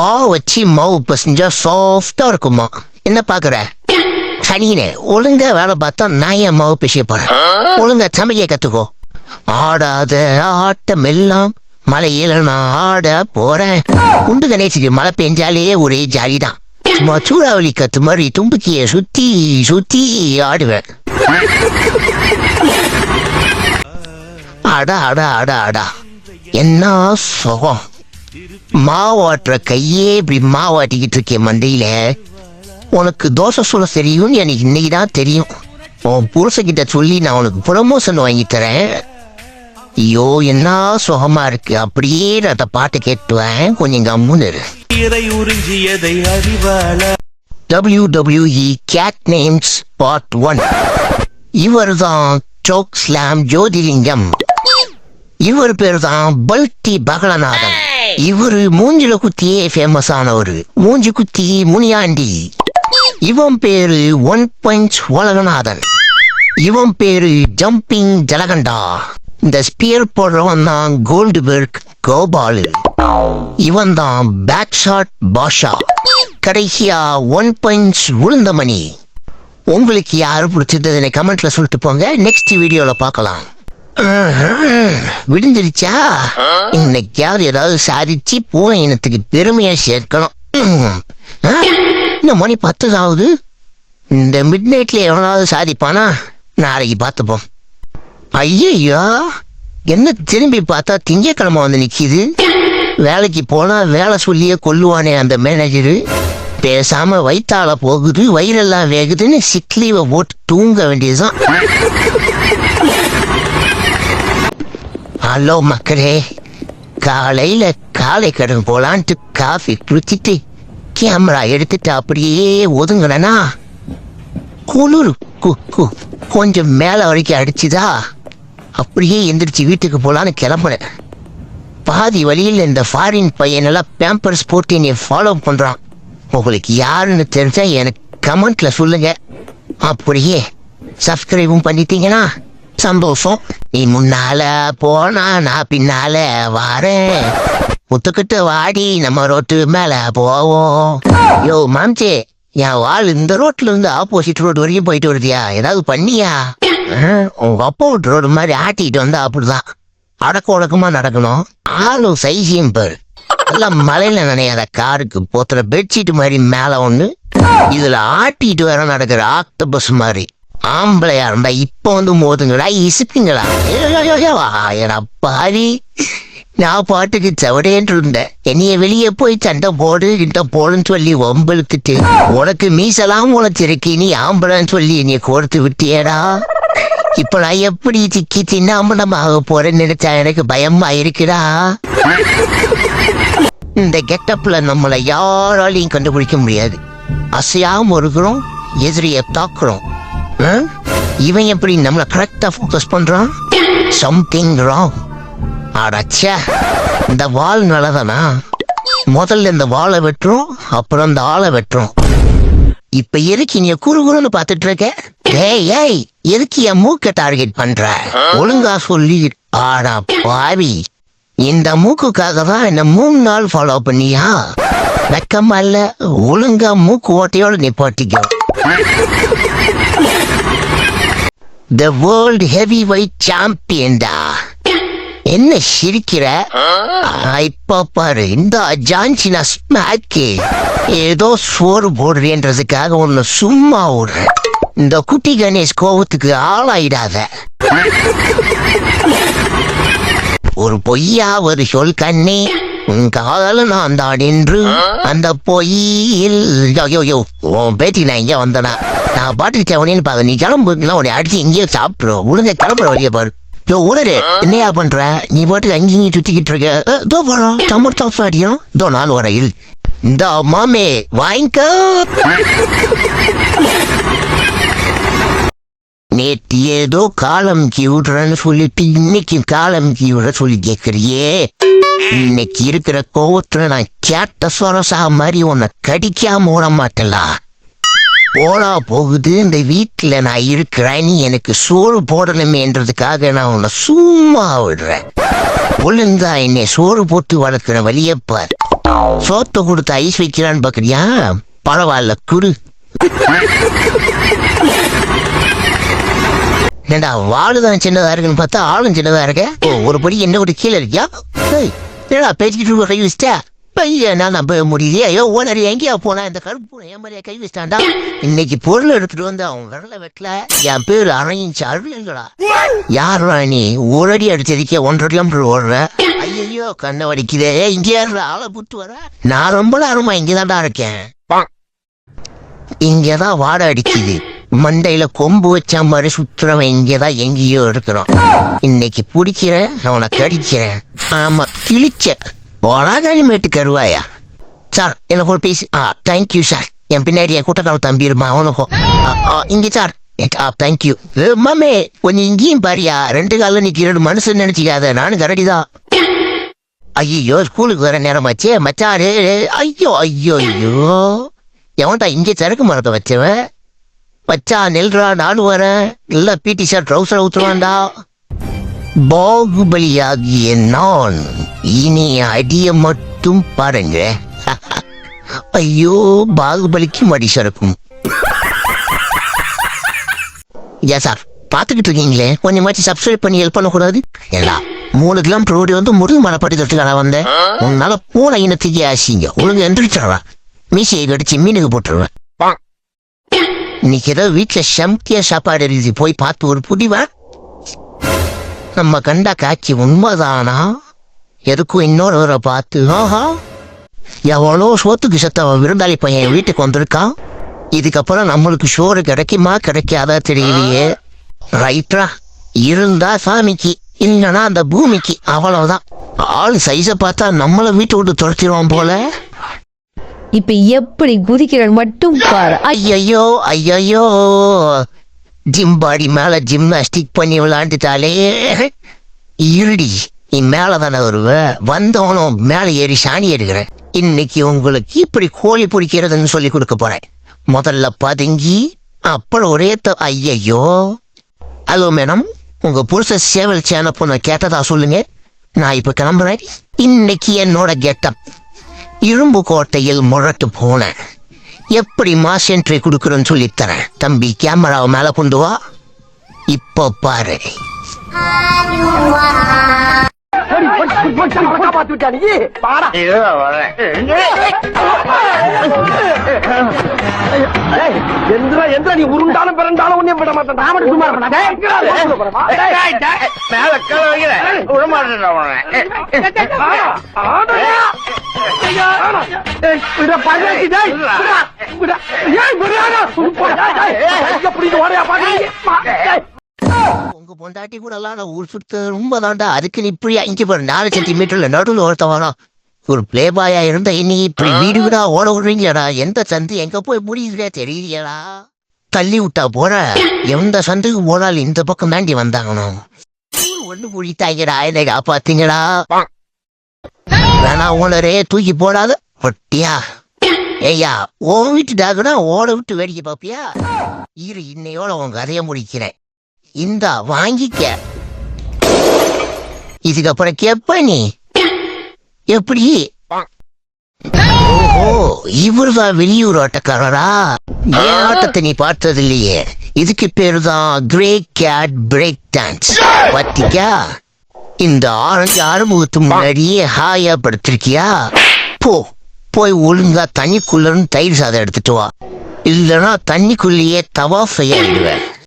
பாவ வச்சு மாவு பசஞ்சா சாஃப்டா இருக்குமா. என்ன பாக்குற சனினே? ஒழுங்கா வேலை பார்த்தா நான் ஏன் மாவு பிசைய போறேன்? ஒழுங்கா சமைக்க கத்துக்கோ. ஆடாத ஆட்டம் எல்லாம் மழையில நான் ஆட போறேன். உண்டு கணேசுக்கு மழை பெஞ்சாலே ஒரே ஜாலிதான். சும்மா சூறாவளி கத்து மாதிரி தும்பிக்கைய சுத்தி சுத்தி ஆடுவேன். அடா அடா அடா அடா என்ன சுகம். மாவாட்டுற கையே இப்படி மாவாட்டிக்கிட்டு இருக்கேன் மண்டையில. உனக்கு தோசை சொல்ல தெரியும் எனக்கு இன்னைக்குதான் தெரியும். உன் புருஷகிட்ட சொல்லி நான் உனக்கு ப்ரமோஷன் வாங்கி தரேன். ஐயோ என்ன சுகமா இருக்கு. அப்படியே அந்த பாட்டு கேட்டுவேன். கொஞ்சம் கம்முன்னு WWE Cat Names Part 1. இவர் தான் சோக் ஸ்லாம் ஜோதிலிங்கம். இவர் பேரு தான் பல்டி பகலநாதன். இவரு மூஞ்சில குத்தியே ஃபேமஸ் ஆனவரு. மூஞ்சி குத்தி முனியாண்டி. இவன் பேரு 1 Punch உலகநாதன். இவன் பேரு ஜம்பிங் ஜலகண்டா. இந்த ஸ்பியர் போடுறவன் தான் கோல்டுபெர்க் கோபாலு. இவன் தான் பேக் ஷாட் பாஷா. கடைசியா 1 Punch உளுந்தமணி. உங்களுக்கு யாரு பிடிச்சது கமெண்ட்ல சொல்லிட்டு போங்க. நெக்ஸ்ட் வீடியோல பார்க்கலாம். விடுஞ்சிருச்சா? இன்னைக்காவது ஏதாவது சாதிச்சு பூனை இனத்துக்கு பெருமையா சேர்க்கணும். இன்னும் மணி 10 ஆகுது. இந்த மிட் நைட்ல எவனாவது சாதிப்பானா? நாளைக்கு பார்த்துப்போம். ஐயோ என்ன திரும்பி பார்த்தா திங்கக்கிழமை வந்து நிக்குது. வேலைக்கு போனா வேலை சொல்லியே கொல்லுவானே அந்த மேனேஜரு. பேசாம வயிற்றால போகுது வயிறெல்லாம் வேகுதுன்னு சிக்லீவை போட்டு தூங்க வேண்டியதுதான். ஹலோ மக்களே, காலையில காலை கடன் போலான்ட்டு காஃபி குடிச்சிட்டு கேமரா எடுத்துட்டு அப்படியே ஒதுங்கினா குளிர் கொஞ்சம் மேல வரைக்கும் அடிச்சுதா. அப்படியே எந்திரிச்சு வீட்டுக்கு போலான்னு கிளம்புனேன். பாதி வழியில் இந்த ஃபாரின் பையனெல்லாம் பேம்பர்ஸ் போட்டு என்னை ஃபாலோ பண்றான். உங்களுக்கு யாருன்னு தெரிஞ்சா எனக்கு கமெண்ட்ல சொல்லுங்க. அப்படியே சப்ஸ்கிரைபும் பண்ணிட்டீங்கன்னா சந்தோஷம். நீ முன்னால போனா நான் பின்னால வாரேன். முத்துக்கிட்டு வாடி நம்ம ரோட்டு மேல போவோம். யோ மாம்சே, என் வாழ் இந்த ரோட்ல இருந்து ஆப்போசிட் ரோடு வரைக்கும் போயிட்டு வருதியா? ஏதாவது பண்ணியா? உங்க அப்பா விட்டு ரோடு மாதிரி ஆட்டிட்டு வந்தா அப்படிதான் அடக்க உடக்கமா நடக்கணும். ஆளும் சைசியம் பேரு எல்லாம் மலையில நினையாத காருக்கு போத்துற பெட்ஷீட் மாதிரி மேல ஒண்ணு. இதுல ஆட்டிட்டு வர நடக்கிற ஆக்டோபஸ் மாதிரி. ஆம்பளையா இருந்தா இப்ப வந்து மோதுங்களா இசுக்குங்களா? பாரி, நான் பாட்டுக்கு சவடேன்னு இருந்தேன். என்னைய வெளியே போய் சண்டை போடு கிட்ட போடுன்னு சொல்லி ஒம்பளுக்கிட்டு உனக்கு மீசலாம் உனச்சிருக்கி நீ ஆம்பளைன்னு சொல்லி என்னைய கோர்த்து விட்டியடா. இப்ப நான் எப்படி சிக்கி தின்னாமலமாக போறேன்னு நினைச்சா எனக்கு பயமா இருக்குடா. இந்த கெட்டப்ல நம்மளை யாராலையும் கண்டுபிடிக்க முடியாது. அசையாம இருக்கிறோம், எதிரிய தாக்குறோம். இவன் எப்படி நம்மள கரெக்டா போக்கஸ் பண்றான்? Something wrong. ஆடாச்சா, இந்த வால் நல்லதானா? முதல்ல இந்த வாழை வெட்டுறோம், அப்புறம் இந்த ஆளை வெட்டுறோம். இப்ப எதுக்கு நீ குறுகுறுன்னு பாத்துட்டு இருக்க? ஏய் எதுக்கு என் மூக்க டார்கெட் பண்ற? ஒழுங்கா சொல்லி. ஆடா பாவி, இந்த மூக்குக்காக தான் என்ன 3 நாள் ஃபாலோ பண்ணியா? வெக்கமா இல்ல? ஒழுங்கா மூக்கு ஓட்டையோட நிப்பாட்டிக்கோ. The world heavyweight champion டா. என்ன சிரிக்கிற? இப்ப பாரு, இந்த ஜான்சினா ஸ்மாக்கு ஏதோ சோறு போடுறேன்றதுக்காக ஒன்னு சும்மா விடுறேன். இந்த குட்டி கணேஷ் கோவத்துக்கு ஆளாயிடாத. ஒரு பொய்யா ஒரு சொல் கண்ணே, உன் காதல நான் தான் என்று அந்த பொய்யில். உன் பேட்டி நான் இங்க வந்தனா நான் பாட்டுக்கு செவனேன்னு பாக்க. நீ கிளம்புலாம் உன்னை அடிச்சு இங்கேயே சாப்பிடுறோம். ஒழுங்க கிளம்புற வழிய பாரு. உடனே என்னையா பண்ற? நீ பாட்டுக்கு அங்கேயும் சுத்திக்கிட்டு இருக்க. தோ போறோம் தமிழ் டாப் அடியும். தோ நாள் வரையில் இந்த மாமே வாங்கிக்க. நேற்று ஏதோ காலம் விடுறன்னு சொல்லிட்டு இன்னைக்கு காலம் விட சொல்லி கேட்கறியே. இன்னைக்கு இருக்கிற கோவத்துல நான் கேட்ட சொரசா மாதிரி உன்னை கடிக்காம ஓட மாட்டலா. போனா போகுது, இந்த வீட்டுல நான் இருக்கிறேன், நீ எனக்கு சோறு போடணுமேன்றதுக்காக நான் உன்னை சும்மா விடுறேன். ஒழுங்கா என்னை சோறு போட்டு வளர்க்கிற வழியப்பார். சோத்த கொடுத்து ஐஸ் வைக்கிறான்னு பாக்குறியா? பரவாயில்ல குடு. ஏண்டா வாளுதான் சின்னதா இருக்குன்னு பார்த்தா ஆளும் சின்னதா இருக்க. ஒரு படி என்ன விட்டு கீழே இருக்கியா? என்னடா பேசிக்கிட்டு கை வச்சிட்டா? பையன் நான் நம்ப முடியலையே. ஐயோ ஓனர் எங்கேயா போனா? இந்த கருப்பு என் மாதிரியா கை வச்சிட்டான்டா. இன்னைக்கு பொருள் எடுத்துட்டு வந்து அவன் விரல வெட்டல. என் பேரு அரையின்ச்சு அருளா. யாரா நீ? ஒரு அடி அடிச்சதுக்கே 1.5 கிலோமீட்டர் ஓடுற. ஐயோ கண்ணை வடிக்குதே. இங்கே ஆளை புட்டு வர. நான் ரொம்ப நேரமா இங்கதான்டா இருக்கேன். இங்கதான் வாடை அடிக்குது. மண்டையில கொம்பு வச்ச மாதிரி சுத்துறவன் இங்கதான் எங்கேயோ இருக்கிறான். இன்னைக்கு பிடிக்கிறேன், அவனை கடிக்கிறேன். ஆமா கிழிச்ச மேட்டு கருவாயா சார். எனக்கு ஒரு பீஸ். Thank you sir. என் பின்னாடி என் கூட்டக்கார தம்பி இருமா அவனுக்கும். இங்க சார். தேங்க்யூ மாமே. கொஞ்சம் இங்கேயும் பாரியா. 2 காலில் நிற்கிறேன் மனுஷன் நினைச்சிக்காத. நானும் கரடிதான். ஐயோ ஸ்கூலுக்கு வர நேரமாச்சே மச்சாரு. ஐயோ ஐயோ ஐயோ எவன்டா இங்கே சரக்கு மரத்தை வச்சவன்? வச்சா நெல்றா நானும் வரேன். இல்ல பிடி ஷர்ட் ட்ரௌசர் ஊத்துவான்டா. பாகுபலியாகிய நான் இனி அடிய மட்டும் பாருங்க. ஐயோ பாகுபலிக்கு மடி சரக்கும். சார் பாத்துக்கிட்டு இருக்கீங்களே, கொஞ்சமாச்சு சப்ஸ்கிரைப் பண்ணி ஹெல்ப் பண்ணக்கூடாது? ஏடா 3 கிலோமீட்டர் ரோடு வந்து முருகு மலைப்பட்டி தொட்டுக்கான வந்தேன். உன்னால பூனை இனத்துக்கு ஆசிங்க. ஒழுங்கு எந்திரிச்சாவா மீசையை கடிச்சு மீனுக்கு போட்டுருவேன். இன்னைக்கு ஏதோ வீட்டுல செம்தியா சாப்பாடு இருக்குது. போய் பார்த்து ஒரு புடிவா. நம்ம கண்டா காட்சி உண்மைதானா? எதுக்கும் இன்னொருவரை பார்த்து எவ்வளோ சோத்துக்கு செத்தவன் விருந்தாளி பையன் வீட்டுக்கு வந்திருக்கான். இதுக்கப்புறம் நம்மளுக்கு சோறு கிடைக்குமா கிடைக்காதா தெரியலையே. ரைட்டா இருந்தா சாமிக்கு, இல்லைன்னா அந்த பூமிக்கு. அவ்வளவுதான். ஆள் சைஸை பார்த்தா நம்மளை வீட்டை விட்டு துரத்திடுவான் போல. இப்ப எப்படி குதிக்கிறேன் மட்டும் பாரு. ஐயோ ஐயோ ஜிம் பாடி மேல ஜிம்னாஸ்டிக் பண்ணி விளையாண்டுட்டாலே. இருடி நீ மேலதானே வருவ. வந்தவனும் மேல ஏறி சாணி எடுக்கிறேன். இன்னைக்கு உங்களுக்கு இப்படி கோழி பிடிக்கிறதுன்னு சொல்லி கொடுக்க போறேன். முதல்ல பதுங்கி அப்புறம் ஒரே ஐயோ. ஹலோ மேடம், உங்க புருஷ சேவல் சேனல் பொண்ணு கேட்டதா சொல்லுங்க. நான் இப்ப கிளம்புறேன். இன்னைக்கு என்னோட கெட்டப் இரும்பு கோட்டையில் முரட்டு போனேன். எப்படி மாஸ் என்ட்ரி கொடுக்குறேன்னு சொல்லித்தரேன். தம்பி கேமராவை மேல கொண்டு வா. இப்போ பாரு. நீ உருண்டாலும் பிறந்தாலும் ஒன்னும் விட மாட்டேன். உங்க பொண்டாட்டி கூட எல்லாம் ஊர் சுத்த ரொம்ப தாண்டா. அதுக்கு நீ இப்படி இங்க பாரு 4 சென்டிமீட்டர்ல நடுவில் ஒருத்தவானா. ஒரு பிளே பாயா இருந்தா இன்னைக்கு இப்படி வீடு வீடா ஓட விடுறீங்களா? எந்த சந்து எங்க போய் முடியுதுடா தெரியலையா? தள்ளி விட்டா போற. எந்த சந்துக்கு போனாலும் இந்த பக்கம் தாண்டி வந்தாங்கணும். ஒண்ணு புடித்தாங்கடா. என்னை காப்பாத்தீங்கடா. வேணா ஓனரே தூக்கி போடாத ஒட்டியா. ஏய்யா உன் வீட்டு டாகுனா ஓட விட்டு வேடிக்கை பாப்பியா? இரு இன்னையோட உன் கதையை முடிக்கிறேன். இந்தா வாங்கிக்க. இதுக்கப்புறம் கேப்ப நீ எப்படி? ஓஹோ இவருதான் வெளியூர் ஆட்டக்காரரா? ஏன் ஆட்டத்தை நீ பார்த்தது இல்லையே. இதுக்கு பேரு தான் கிரே கேட் பிரேக் டான்ஸ். பாத்தியா? இந்த ஆரஞ்சு ஆறுமுகத்து முன்னாடியே ஹாயா படுத்திருக்கியா? போய் ஒழுங்கா தண்ணிக்குள்ள தயிர் சாதம் எடுத்துட்டு வா. இல்லைன்னா தண்ணிக்குள்ளேயே தவா செய்ய ஆயிடுவேன்.